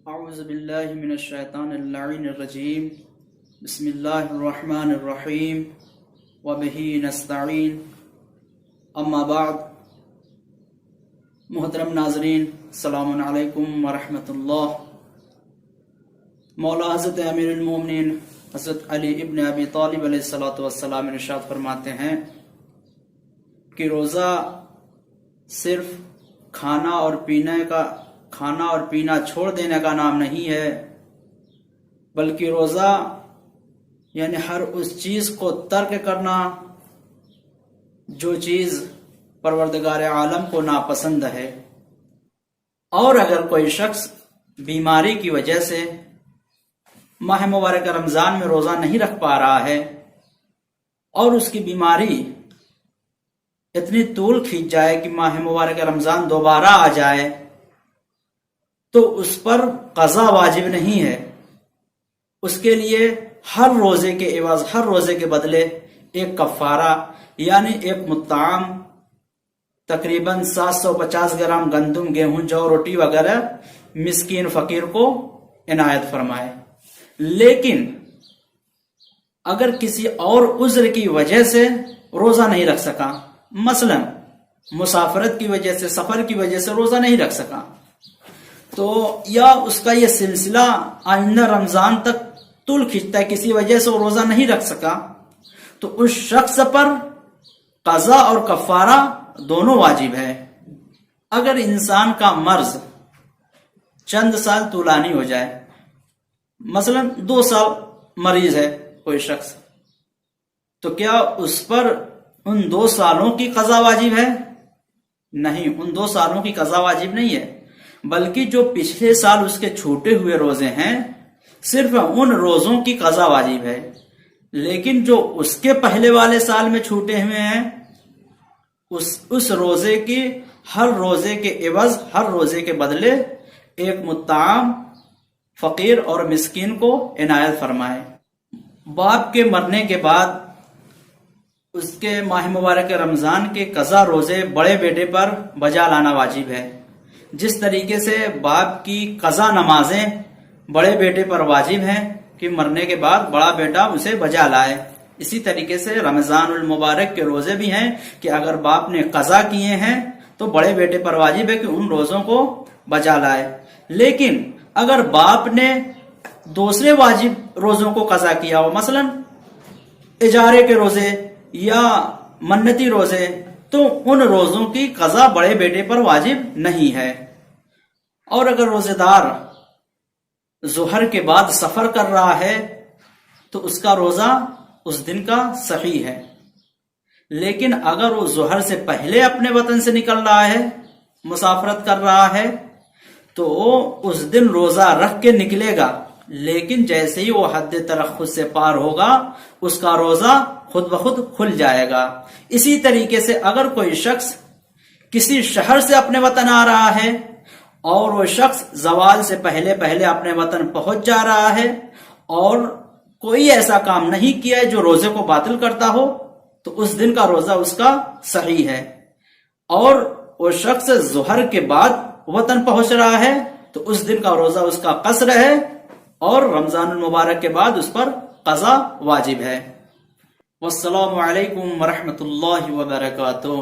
اعوذ باللہ من الشیطان اللعین الرجیم بسم اللہ الرحمن الرحیم وبہ نستعین اما بعد محترم ناظرین السلام علیکم ورحمۃ اللہ۔ مولا حضرت امیر المومنین حضرت علی ابن ابی طالب علیہ الصلوۃ والسلام ارشاد فرماتے ہیں کہ روزہ صرف کھانا اور پینا چھوڑ دینے کا نام نہیں ہے، بلکہ روزہ یعنی ہر اس چیز کو ترک کرنا جو چیز پروردگار عالم کو ناپسند ہے۔ اور اگر کوئی شخص بیماری کی وجہ سے ماہ مبارک رمضان میں روزہ نہیں رکھ پا رہا ہے اور اس کی بیماری اتنی طول کھینچ جائے کہ ماہ مبارک رمضان دوبارہ آ جائے تو اس پر قضا واجب نہیں ہے۔ اس کے لیے ہر روزے کے عوض، ہر روزے کے بدلے ایک کفارہ یعنی ایک مطعم تقریباً 750 گرام گندم، گیہوں، جو، روٹی وغیرہ مسکین فقیر کو عنایت فرمائے۔ لیکن اگر کسی اور عذر کی وجہ سے روزہ نہیں رکھ سکا، مثلا مسافرت کی وجہ سے، سفر کی وجہ سے روزہ نہیں رکھ سکا، تو یا اس کا یہ سلسلہ آئندہ رمضان تک طول کھینچتا ہے، کسی وجہ سے وہ روزہ نہیں رکھ سکا، تو اس شخص پر قضا اور کفارہ دونوں واجب ہے۔ اگر انسان کا مرض چند سال طولانی ہو جائے، مثلا 2 سال مریض ہے کوئی شخص، تو کیا اس پر ان 2 سالوں کی قضا واجب ہے؟ نہیں، ان 2 سالوں کی قضا واجب نہیں ہے، بلکہ جو پچھلے سال اس کے چھوٹے ہوئے روزے ہیں صرف ان روزوں کی قضا واجب ہے۔ لیکن جو اس کے پہلے والے سال میں چھوٹے ہوئے ہیں اس روزے کی ہر روزے کے عوض، ہر روزے کے بدلے ایک مطعم فقیر اور مسکین کو عنایت فرمائے۔ باپ کے مرنے کے بعد اس کے ماہ مبارک رمضان کے قضا روزے بڑے بیٹے پر بجا لانا واجب ہے۔ جس طریقے سے باپ کی قضا نمازیں بڑے بیٹے پر واجب ہیں کہ مرنے کے بعد بڑا بیٹا اسے بجا لائے، اسی طریقے سے رمضان المبارک کے روزے بھی ہیں کہ اگر باپ نے قضا کیے ہیں تو بڑے بیٹے پر واجب ہے کہ ان روزوں کو بجا لائے۔ لیکن اگر باپ نے دوسرے واجب روزوں کو قضا کیا ہو، مثلا اجارے کے روزے یا منتی روزے، تو ان روزوں کی قضا بڑے بیٹے پر واجب نہیں ہے۔ اور اگر روزے دار ظہر کے بعد سفر کر رہا ہے تو اس کا روزہ اس دن کا صحیح ہے۔ لیکن اگر وہ ظہر سے پہلے اپنے وطن سے نکل رہا ہے، مسافرت کر رہا ہے، تو اس دن روزہ رکھ کے نکلے گا، لیکن جیسے ہی وہ حد ترخص سے پار ہوگا اس کا روزہ خود بخود کھل جائے گا۔ اسی طریقے سے اگر کوئی شخص کسی شہر سے اپنے وطن آ رہا ہے اور وہ شخص زوال سے پہلے اپنے وطن پہنچ جا رہا ہے اور کوئی ایسا کام نہیں کیا ہے جو روزے کو باطل کرتا ہو، تو اس دن کا روزہ اس کا صحیح ہے۔ اور وہ شخص ظہر کے بعد وطن پہنچ رہا ہے تو اس دن کا روزہ اس کا قصر ہے اور رمضان المبارک کے بعد اس پر قضا واجب ہے۔ والسلام علیکم ورحمۃ اللہ وبرکاتہ۔